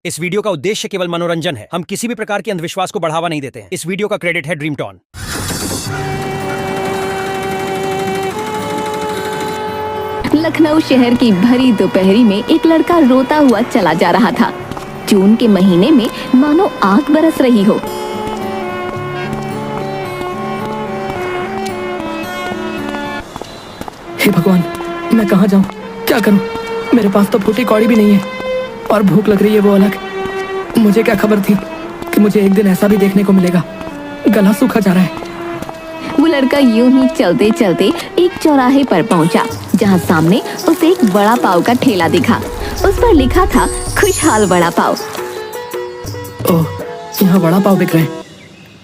इस वीडियो का उद्देश्य केवल मनोरंजन है। हम किसी भी प्रकार के अंधविश्वास को बढ़ावा नहीं देते हैं। इस वीडियो का क्रेडिट है ड्रीम टॉन। लखनऊ शहर की भरी दोपहरी में एक लड़का रोता हुआ चला जा रहा था। जून के महीने में मानो आग बरस रही हो। हे भगवान, मैं कहाँ जाऊँ, क्या करूँ? मेरे पास तो फूटी कौड़ी भी नहीं है और भूख लग रही है वो अलग। मुझे क्या खबर थी कि मुझे एक दिन ऐसा भी देखने को मिलेगा। गला सूखा जा रहा है। वो लड़का यूं ही चलते चलते एक चौराहे पर पहुंचा, जहां सामने उसे एक वड़ा पाव का ठेला दिखा। उस पर लिखा था खुशहाल वड़ा पाव। ओह, यहाँ वड़ा पाव बिक रहे हैं,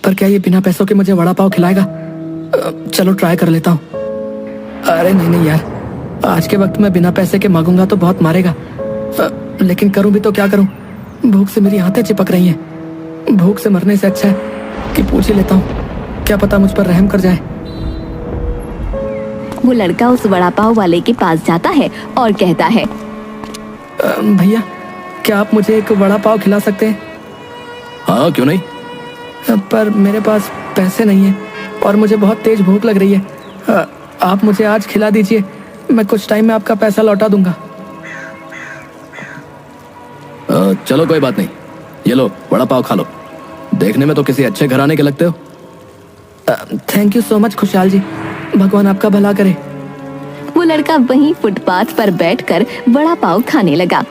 पर क्या ये बिना पैसों के मुझे वड़ा पाव खिलाएगा? चलो ट्राई कर लेता हूँ। अरे नहीं यार, आज के वक्त में बिना पैसे के मांगूंगा तो बहुत मारेगा। लेकिन करूँ भी तो क्या करूँ? भूख से मेरी हाथें चिपक रही हैं। भूख से मरने से अच्छा है कि पूछ ही लेता हूँ, क्या पता मुझ पर रहम कर जाए। वो लड़का उस वड़ा पाव वाले के पास जाता है और कहता है, भैया, क्या आप मुझे एक वड़ा पाव खिला सकते हैं? हाँ, क्यों नहीं? पर मेरे पास पैसे नहीं है और मुझे बहुत तेज भूख लग रही है। आप मुझे आज खिला दीजिए, मैं कुछ टाइम में आपका पैसा लौटा दूंगा। चलो कोई बात नहीं, ये लो वड़ा पाव खा लो। देखने में तो किसी अच्छे घराने के लगते हो। थैंक यू सो मच खुशहाल जी, भगवान आपका भला करे। वो लड़का वहीं फुटपाथ पर बैठकर वड़ा पाव खाने लगा,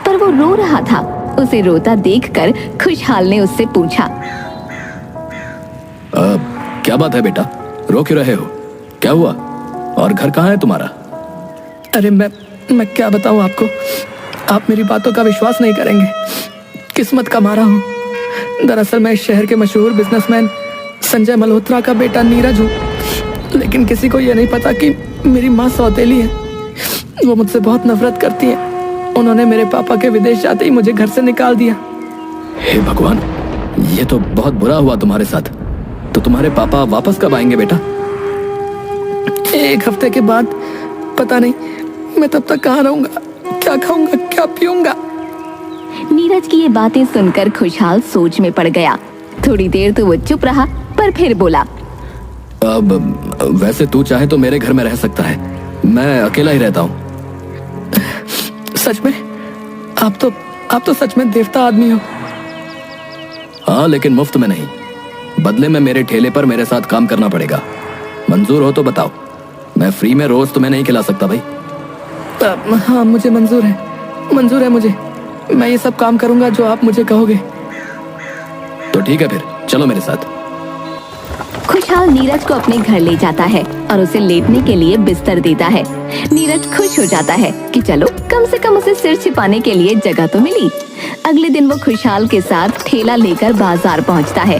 पर वो रो रहा था। उसे रोता देखकर खुशहाल ने उससे पूछा, क्या बात है बेटा, रो क्यों रहे हो? क्या हुआ? और घर कहाँ है तुम्हारा? अरे मैं क्या बताऊं आपको, आप मेरी बातों का विश्वास नहीं करेंगे। किस्मत का मारा हूँ। दरअसल मैं इस शहर के मशहूर बिजनेसमैन संजय मल्होत्रा का बेटा नीरज हूँ, लेकिन किसी को यह नहीं पता कि मेरी माँ सौतेली है। वो मुझसे बहुत नफरत करती है। उन्होंने मेरे पापा के विदेश जाते ही मुझे घर से निकाल दिया। हे भगवान, ये तो बहुत बुरा हुआ तुम्हारे साथ। तो तुम्हारे पापा वापस कब आएंगे बेटा? एक हफ्ते के बाद। पता नहीं मैं तब तक कहाँ रहूंगा, क्या खाऊंगा, क्या पीऊंगा। नीरज की ये बातें सुनकर खुशहाल सोच में पड़ गया। थोड़ी देर तो वो चुप रहा, पर फिर बोला, अब वैसे तू चाहे तो मेरे घर में रह सकता है, मैं अकेला ही रहता हूँ। सच में? आप तो सच में देवता आदमी हो। हाँ, लेकिन मुफ्त में नहीं। बदले में मेरे ठेले पर मेरे साथ काम करना पड़ेगा। मंजूर हो तो बताओ, मैं फ्री में रोज तुम्हें नहीं खिला सकता भाई। हाँ, मुझे मंजूर है मुझे। मैं ये सब काम करूंगा जो आप मुझे कहोगे। तो ठीक है, फिर चलो मेरे साथ। खुशहाल नीरज को अपने घर ले जाता है और उसे लेटने के लिए बिस्तर देता है। नीरज खुश हो जाता है कि चलो कम से कम उसे सिर छिपाने के लिए जगह तो मिली। अगले दिन वो खुशहाल के साथ ठेला लेकर बाजार पहुंचता है।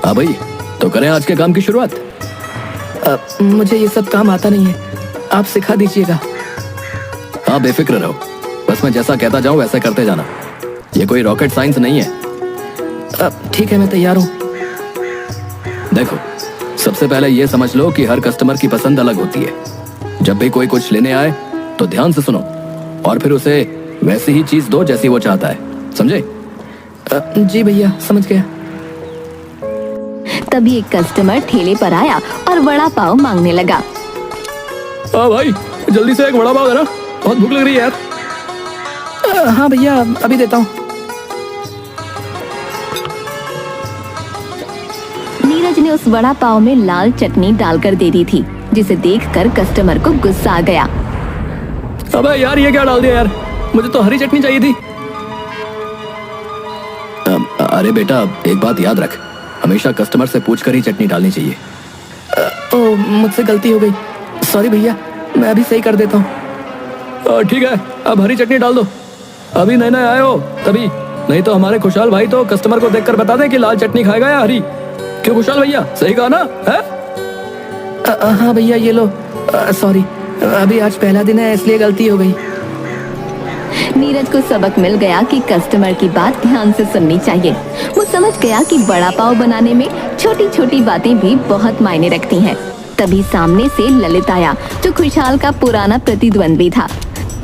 हाँ भाई, तो करें आज के काम की शुरुआत। मुझे ये सब काम आता नहीं है, आप सिखा दीजिएगा। हाँ, बेफिक्र रहो, बस मैं जैसा कहता जाऊँ वैसा करते जाना। ये कोई रॉकेट साइंस नहीं है। ठीक है, मैं तैयार हूँ। देखो, सबसे पहले ये समझ लो कि हर कस्टमर की पसंद अलग होती है। जब भी कोई कुछ लेने आए तो ध्यान से सुनो और फिर उसे वैसी ही चीज दो जैसी वो चाहता है, समझे? जी भैया, समझ गया। तभी एक कस्टमर ठेले पर आया और वड़ा पाव मांगने लगा। हाँ भाई, जल्दी से एक वड़ा पाव देना, बहुत भूख लग रही है यार। हाँ भैया, अभी देता हूँ। नीरज ने उस वड़ा पाव में लाल चटनी डालकर दे दी थी, जिसे देखकर कस्टमर को गुस्सा आ गया। अबे यार, ये क्या डाल दिया यार, मुझे तो हरी चटनी चाहिए थी। अरे बेटा, एक बात याद रख, हमेशा कस्टमर से पूछकर ही चटनी डालनी चाहिए। मुझसे गलती हो गई, सॉरी भैया, मैं अभी सही कर देता हूँ। ठीक है, अब हरी चटनी डाल दो। अभी नए आए हो तभी, नहीं तो हमारे खुशहाल भाई तो कस्टमर को देखकर बता दें कि लाल चटनी खाएगा या हरी। क्यों खुशहाल भैया, सही कहा ना? है? हाँ भैया, ये लो। सॉरी, अभी आज पहला दिन है इसलिए गलती हो गई। नीरज को सबक मिल गया कि कस्टमर की बात ध्यान से सुननी चाहिए। वो समझ गया कि वड़ा पाव बनाने में छोटी छोटी बातें भी बहुत मायने रखती हैं। तभी सामने से ललित आया, जो खुशहाल का पुराना प्रतिद्वंद्वी था।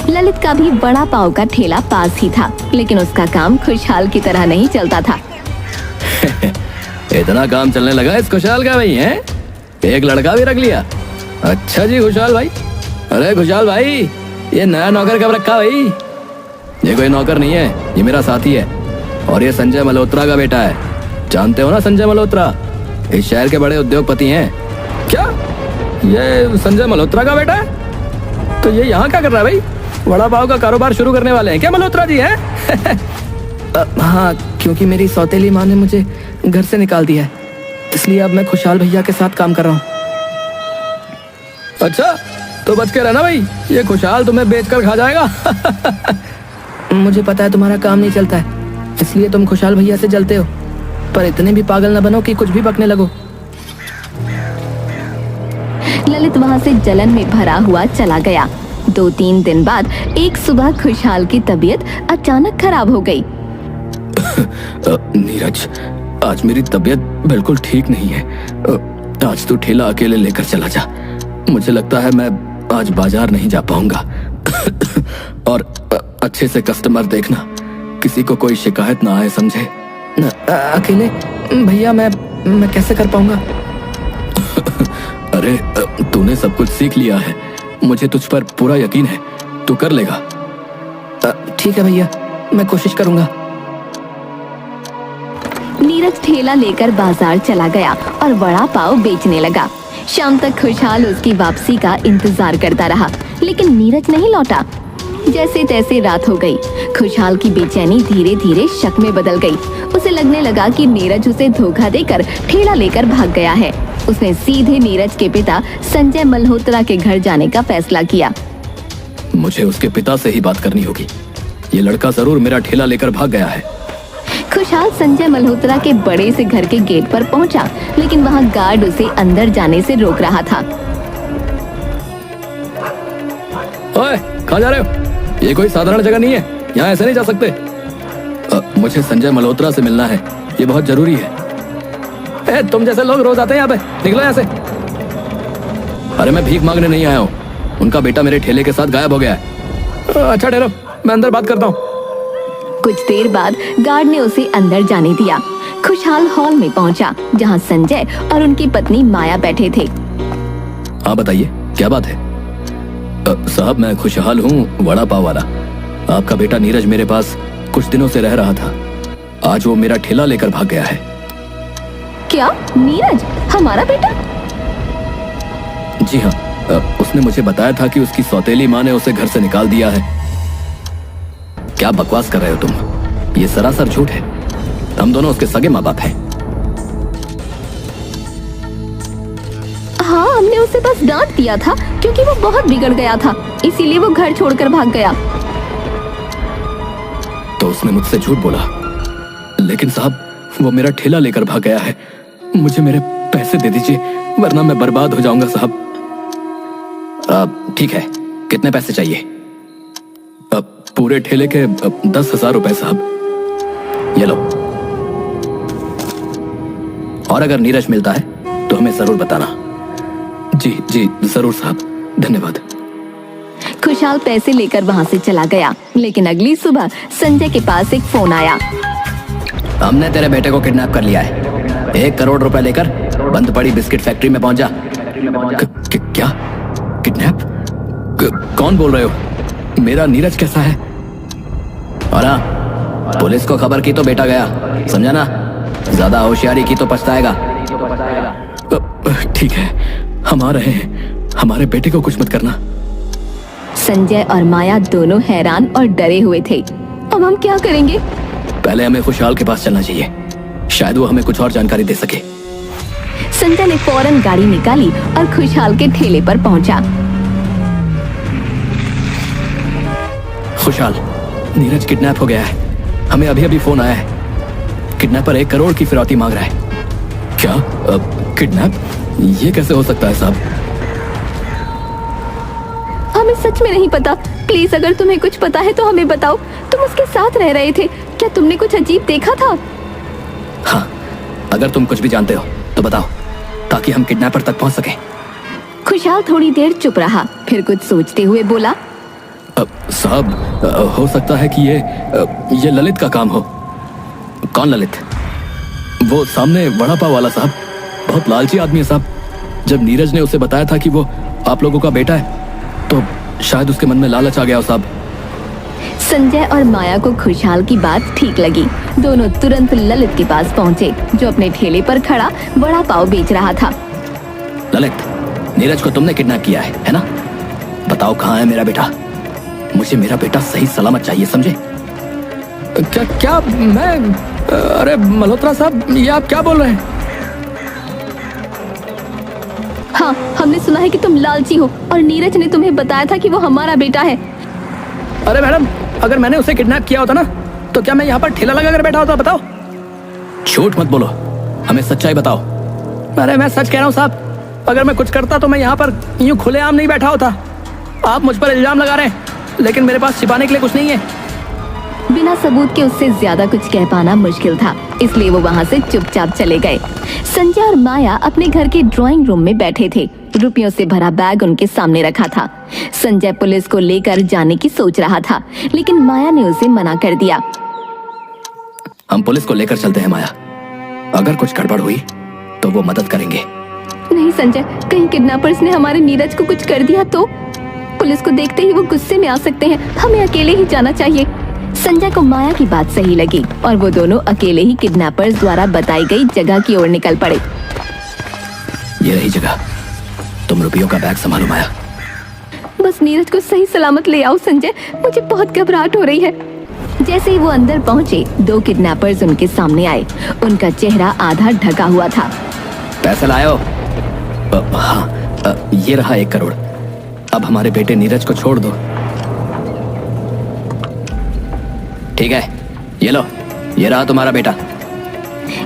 ललित का भी बड़ा पाव का ठेला पास ही था, लेकिन उसका काम खुशहाल की तरह नहीं चलता था। इतना काम चलने लगा इस खुशहाल का भाई है? एक लड़का भी रख लिया। अच्छा जी खुशहाल भाई। अरे खुशहाल भाई, ये नया नौकर कब रखा भाई? ये कोई नौकर नहीं है, ये मेरा साथी है और ये संजय मल्होत्रा का बेटा है। जानते हो ना संजय मल्होत्रा, इस शहर के बड़े उद्योगपति हैं। क्या ये संजय मल्होत्रा का बेटा है? तो ये यहाँ क्या कर रहा है भाई? वड़ा पाव का कारोबार शुरू करने वाले हैं क्या मल्होत्रा जी है? हाँ, क्योंकि मेरी सौतेली माँ ने मुझे घर से निकाल दिया है, इसलिए अब मैं खुशहाल भैया के साथ काम कर रहा हूँ। अच्छा, तो बच के रहना भाई, ये खुशहाल तुम्हें बेचकर खा जाएगा। मुझे पता है तुम्हारा काम नहीं चलता है, इसलिए तुम खुशहाल भैया से जलते हो, पर इतने भी पागल न बनो कि कुछ भी बकने लगो। ललित वहाँ से जलन में भरा हुआ चला गया। 2-3 दिन बाद एक सुबह खुशहाल की तबीयत अचानक खराब हो गई। नीरज, आज मेरी तबीयत बिल्कुल ठीक नहीं है। आज तू ठेला अकेले लेकर चला जा। मुझे लगता है मैं आज बाजार नहीं जा पाऊंगा। और अच्छे से कस्टमर देखना, किसी को कोई शिकायत ना आए, समझे? अकेले भैया मैं कैसे कर पाऊंगा? अरे तूने सब कुछ सीख लिया है, मुझे तुझ पर पूरा यकीन है, तू कर लेगा। ठीक है भैया, मैं कोशिश करूंगा। नीरज ठेला लेकर बाजार चला गया और वड़ा पाव बेचने लगा। शाम तक खुशहाल उसकी वापसी का इंतजार करता रहा, लेकिन नीरज नहीं लौटा। जैसे तैसे रात हो गई। खुशहाल की बेचैनी धीरे धीरे शक में बदल गई। उसे लगने लगा कि नीरज उसे धोखा देकर ठेला लेकर भाग गया है। उसने सीधे नीरज के पिता संजय मल्होत्रा के घर जाने का फैसला किया। मुझे उसके पिता से ही बात करनी होगी। ये लड़का जरूर मेरा ठेला लेकर भाग गया है। खुशहाल संजय मल्होत्रा के बड़े से घर के गेट पर पहुंचा, लेकिन वहां गार्ड उसे अंदर जाने से रोक रहा था। ओए, कहाँ जा रहे हो? ये कोई साधारण जगह नहीं है, यहाँ ऐसे नहीं जा सकते। मुझे संजय मल्होत्रा से मिलना है, ये बहुत जरूरी है। तुम जैसे लोग रोज आते हैं यहाँ पे, निकलो यहाँ से। अरे मैं भीख मांगने नहीं आया हूँ, उनका बेटा मेरे ठेले के साथ गायब हो गया है। अच्छा ठहरो, मैं अंदर बात करता हूँ। कुछ देर बाद गार्ड ने उसे अंदर जाने दिया। खुशहाल हॉल में पहुंचा, जहां संजय और उनकी पत्नी माया बैठे थे। हाँ बताइए, क्या बात है? साहब मैं खुशहाल हूँ, वड़ा पाव वाला। आपका बेटा नीरज मेरे पास कुछ दिनों से रह रहा था। आज वो मेरा ठेला लेकर भाग गया है। क्या? नीरज हमारा बेटा? जी हाँ, उसने मुझे बताया था कि उसकी सौतेली माँ ने उसे घर से निकाल दिया है। क्या बकवास कर रहे हो तुम? ये सरासर झूठ है। हम दोनों उसके सगे माँ बाप हैं। हाँ, हमने उसे बस डांट दिया था क्योंकि वो बहुत बिगड़ गया था, इसीलिए वो घर छोड़कर भाग गया। तो उसने मुझसे झूठ बोला। लेकिन साहब, वो मेरा ठेला लेकर भाग गया है। मुझे मेरे पैसे दे दीजिए, वरना मैं बर्बाद हो जाऊंगा साहब। ठीक है, कितने पैसे चाहिए? पूरे ठेले के 10,000 रुपए साहब। ये लो। और अगर नीरज मिलता है तो हमें जरूर बताना। जी जी जरूर साहब, धन्यवाद। खुशहाल पैसे लेकर वहां से चला गया, लेकिन अगली सुबह संजय के पास एक फोन आया। हमने तेरे बेटे को किडनैप कर लिया है। 1 करोड़ रुपए लेकर बंद पड़ी बिस्किट फैक्ट्री में पहुंचा। क्या? किडनैप? कौन बोल रहे हो? मेरा नीरज कैसा है? और हाँ, पुलिस को खबर की तो बेटा गया, समझा ना? ज्यादा होशियारी की तो पछताएगा। ठीक है, हम आ रहे हैं। हमारे बेटे को कुछ मत करना। संजय और माया दोनों हैरान और डरे हुए थे। अब हम क्या करेंगे? पहले हमें खुशहाल के पास चलना चाहिए, शायद वो हमें कुछ और जानकारी दे सके। संजय ने फौरन गाड़ी निकाली और खुशहाल के ठेले पर पहुंचा। खुशहाल, नीरज किडनैप हो गया है। हमें अभी अभी फोन आया है। किडनैपर 1 करोड़ की फिरौती मांग रहा है। क्या? किडनैप? ये कैसे हो सकता है साहब? हमें सच में नहीं पता। प्लीज, अगर तुम्हें कुछ पता है तो हमें बताओ। तुम उसके साथ रह रहे थे, क्या तुमने कुछ अजीब देखा था? हाँ, अगर तुम कुछ भी जानते हो तो बताओ, ताकि हम किडनैपर तक पहुंच सकें। खुशहाल थोड़ी देर चुप रहा, फिर कुछ सोचते हुए बोला। साहब, हो सकता है कि ये ललित का काम हो। कौन ललित? वो सामने वड़ा पाव वाला साहब, बहुत लालची आदमी है साहब। जब नीरज ने उसे बताया था कि वो आप लोगों का बेटा है तो शायद उसके मन में लालच आ गया हो साहब। संजय और माया को खुशहाल की बात ठीक लगी। दोनों तुरंत ललित के पास पहुंचे, जो अपने ठेले पर खड़ा वड़ा पाव बेच रहा था। ललित, नीरज को तुमने किडनैप किया है ना? बताओ कहाँ है मेरा बेटा? मुझे मेरा बेटा सही सलामत चाहिए, समझे? क्या मैं? अरे मल्होत्रा साहब, ये आप क्या बोल रहे हैं? हाँ, हमने सुना है कि तुम लालची हो और नीरज ने तुम्हें बताया था कि वो हमारा बेटा है। अरे मैडम, अगर मैंने उसे किडनैप किया होता ना तो क्या मैं यहाँ पर ठेला लगा कर बैठा होता? बताओ। झूठ मत बोलो, हमें सच्चाई बताओ। अरे मैं सच कह रहा हूँ साहब, अगर मैं कुछ करता तो मैं यहाँ पर यूं खुलेआम नहीं बैठा होता। आप मुझ पर इल्जाम लगा रहे हैं, लेकिन मेरे पास छिपाने के लिए कुछ नहीं है। बिना सबूत के उससे ज्यादा कुछ कह पाना मुश्किल था, इसलिए वो वहाँ से चुपचाप चले गए। संजय और माया अपने घर के ड्राइंग रूम में बैठे थे। रुपयों से भरा बैग उनके सामने रखा था। संजय पुलिस को लेकर जाने की सोच रहा था, लेकिन माया ने उसे मना कर दिया। हम पुलिस को लेकर चलते हैं माया, अगर कुछ गड़बड़ हुई तो वो मदद करेंगे। नहीं संजय, कहीं किडनैपर्स ने हमारे नीरज को कुछ कर दिया तो? पुलिस को देखते ही वो गुस्से में आ सकते हैं, हमें अकेले ही जाना चाहिए। संजय को माया की बात सही लगी और वो दोनों अकेले ही किडनैपर्स द्वारा बताई गई जगह की ओर निकल पड़े। ये रही जगह, तुम रुपयों का बैग संभालो माया। बस नीरज को सही सलामत ले आओ संजय, मुझे बहुत घबराहट हो रही है। जैसे ही वो अंदर पहुंचे, दो किडनैपर्स उनके सामने आए। उनका चेहरा आधा ढका हुआ था। पैसे लाओ? हाँ, ये रहा 1 करोड़। अब हमारे बेटे नीरज को छोड़ दो। ठीक है, ये लो, ये रहा तुम्हारा बेटा।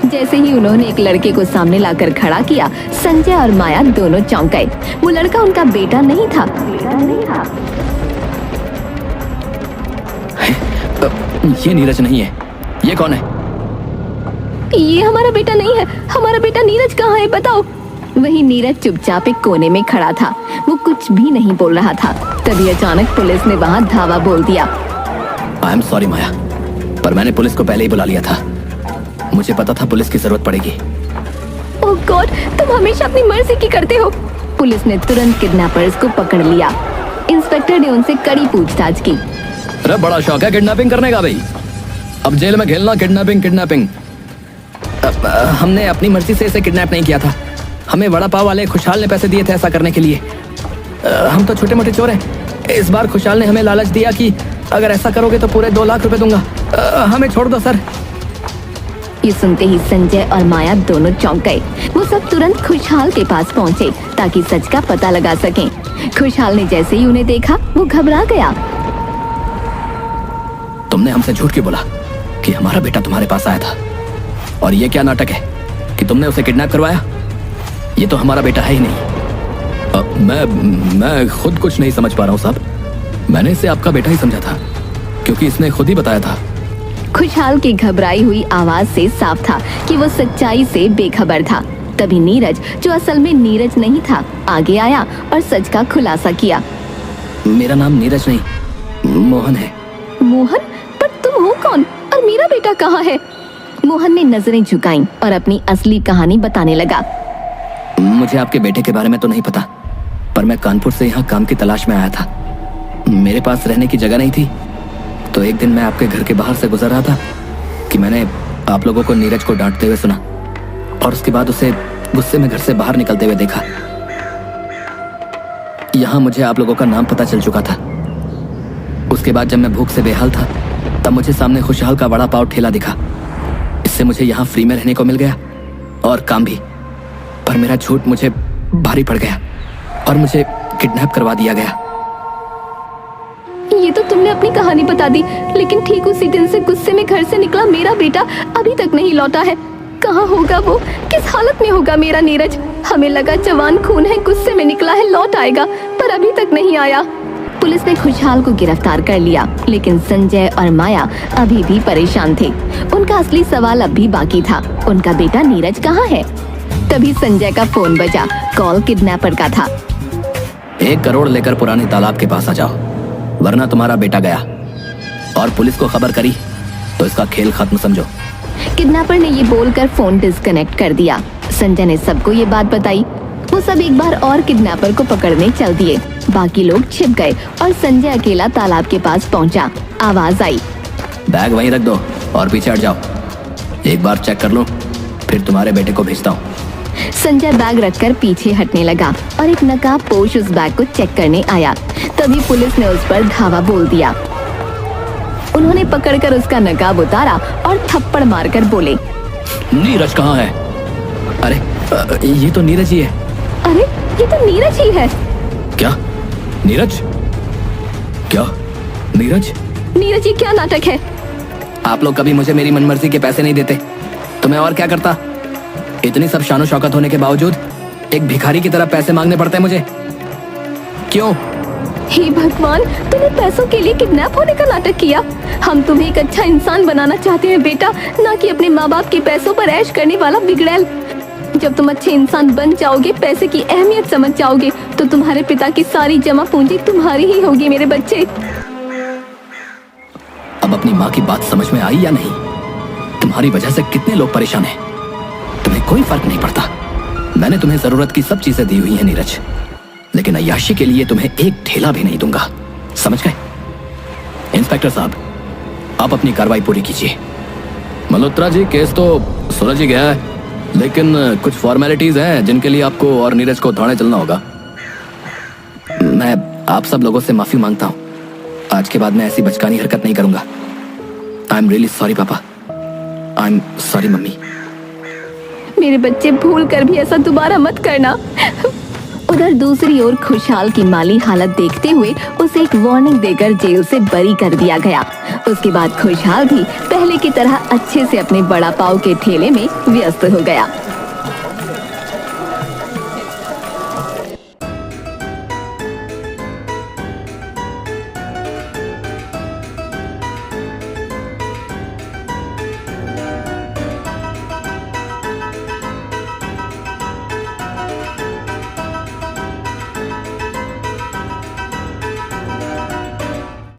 जैसे ही उन्होंने एक लड़के को सामने लाकर खड़ा किया, संजय और माया दोनों चौंक गए। वो लड़का उनका बेटा नहीं था। ये नीरज नहीं है। ये कौन है? ये हमारा बेटा नहीं है। हमारा बेटा नीरज कहाँ है, बताओ। वही नीरज चुपचाप एक कोने में खड़ा था। वो कुछ भी नहीं बोल रहा था। तभी अचानक पुलिस ने वहाँ धावा बोल दिया। आई एम सॉरी माया, पर मैंने पुलिस को पहले ही बुला लिया था। मुझे पता था पुलिस की जरूरत पड़ेगी। ओह गॉड, तुम हमेशा अपनी मर्जी की करते हो। पुलिस ने तुरंत किडनैपर्स को पकड़ लिया। इंस्पेक्टर ने उनसे कड़ी पूछताछ की। अरे बड़ा शौक है किडनैपिंग करने का भाई। अब जेल में खेलना किडनैपिंग। हमने अपनी मर्जी से इसे किडनैप नहीं किया था। हमें वड़ा पाव वाले खुशहाल ने पैसे दिए थे ऐसा करने के लिए। हम तो छोटे मोटे चोर हैं। इस बार खुशहाल ने हमें लालच दिया कि अगर ऐसा करोगे तो पूरे 2 लाख रुपए दूंगा। हमें छोड़ दो सर। ये सुनते ही संजय और माया दोनों चौंक गए। वो सब तुरंत खुशहाल के पास पहुंचे ताकि सच का पता लगा सकें। खुशहाल ने जैसे ही उन्हें देखा, वो घबरा गया। तुमने हमसे झूठ क्यों बोला कि हमारा बेटा तुम्हारे पास आया था? और ये क्या नाटक है कि तुमने उसे किडनैप करवाया? ये तो हमारा बेटा है ही नहीं। मैं खुद कुछ नहीं समझ पा रहा हूँ साहब। मैंने इसे आपका बेटा ही समझा था क्योंकि इसने खुद ही बताया था। खुशहाल की घबराई हुई आवाज से साफ था कि वो सच्चाई से बेखबर था। तभी नीरज, जो असल में नीरज नहीं था, आगे आया और सच का खुलासा किया। मेरा नाम नीरज नहीं, मोहन है। मोहन? पर तुम हो कौन और मेरा बेटा कहाँ है? मोहन ने नजरें झुकाईं और अपनी असली कहानी बताने लगा। मुझे आपके बेटे के बारे में तो नहीं पता, पर मैं कानपुर से यहाँ काम की तलाश में आया था। मेरे पास रहने की जगह नहीं थी, तो एक दिन मैं आपके घर के बाहर से गुजर रहा था कि मैंने आप लोगों को नीरज को डांटते हुए सुना और उसके बाद उसे गुस्से में घर से बाहर निकलते हुए देखा। यहाँ मुझे आप लोगों का नाम पता चल चुका था। उसके बाद जब मैं भूख से बेहाल था, तब मुझे सामने खुशहाल का वड़ा पाव ठेला दिखा। इससे मुझे यहाँ फ्री में रहने को मिल गया और काम भी। पर मेरा झूठ मुझे भारी पड़ गया और मुझे किडनैप करवा दिया गया। ये तो तुमने अपनी कहानी बता दी, लेकिन ठीक उसी दिन से गुस्से में घर से निकला मेरा बेटा अभी तक नहीं लौटा है। कहाँ होगा वो? किस हालत में होगा मेरा नीरज? हमें लगा जवान खून है, गुस्से में निकला है, लौट आएगा, पर अभी तक नहीं आया। पुलिस ने खुशहाल को गिरफ्तार कर लिया, लेकिन संजय और माया अभी भी परेशान थे। उनका असली सवाल अब भी बाकी था, उनका बेटा नीरज कहाँ है? तभी संजय का फोन बजा। कॉल किडनैपर का था। 1 करोड़ लेकर पुराने तालाब के पास आ जाओ। वरना तुम्हारा बेटा गया और पुलिस को खबर करी तो इसका खेल खत्म समझो। किडनैपर ने ये बोलकर फोन डिस्कनेक्ट कर दिया। संजय ने सबको ये बात बताई। वो सब एक बार और किडनैपर को पकड़ने चल दिए। बाकी लोग छिप गए और संजय अकेला तालाब के पास पहुंचा। आवाज आई, बैग वहीं रख दो और पीछे हट जाओ। एक बार चेक कर लो, फिर तुम्हारे बेटे को भेजता हूँ। संजय बैग रखकर पीछे हटने लगा और एक नकाबपोश उस बैग को चेक करने आया। तभी पुलिस ने उस पर धावा बोल दिया। उन्होंने पकड़कर उसका नकाब उतारा और थप्पड़ मारकर बोले, नीरज कहाँ है? अरे ये तो नीरज ही है। अरे ये तो नीरज ही है। क्या नीरज? क्या नीरज? नीरज, ये क्या नाटक है? आप लोग कभी मुझे मेरी मनमर्जी के पैसे नहीं देते तो मैं और क्या करता? इतनी सब शानो शौकत होने के बावजूद एक भिखारी की तरह पैसे मांगने पड़ते हैं मुझे। क्यों? हे भगवान, तूने पैसों के लिए किडनैप होने का नाटक किया। हम तुम्हें एक अच्छा इंसान बनाना चाहते हैं बेटा, ना कि अपने माँ बाप के पैसों पर ऐश करने वाला बिगड़ैल। जब तुम अच्छे इंसान बन जाओगे, पैसे की अहमियत समझ जाओगे, तो तुम्हारे पिता की सारी जमा पूंजी तुम्हारी ही होगी मेरे बच्चे। अब अपनी माँ की बात समझ में आई या नहीं? तुम्हारी वजह से कितने लोग परेशान हैं। तुम्हें कोई फर्क नहीं पड़ता। मैंने तुम्हें जरूरत की सब चीजें दी हुई हैं नीरज, लेकिन अय्याशी के लिए तुम्हें एक ठेला भी नहीं दूंगा, समझ गए? इंस्पेक्टर साहब, आप अपनी कार्रवाई पूरी कीजिए। मल्होत्रा जी, केस तो सुलझ ही गया है, लेकिन कुछ फॉर्मेलिटीज हैं जिनके लिए आपको और नीरज को थाने चलना होगा। मैं आप सब लोगों से माफी मांगता हूँ। आज के बाद मैं ऐसी बचकानी हरकत नहीं करूंगा। आई एम रियली सॉरी पापा। I am sorry mummy. मेरे बच्चे, भूल कर भी ऐसा दोबारा मत करना। उधर दूसरी ओर खुशहाल की माली हालत देखते हुए उसे एक वार्निंग देकर जेल से बरी कर दिया गया। उसके बाद खुशहाल भी पहले की तरह अच्छे से अपने बड़ा पाव के ठेले में व्यस्त हो गया।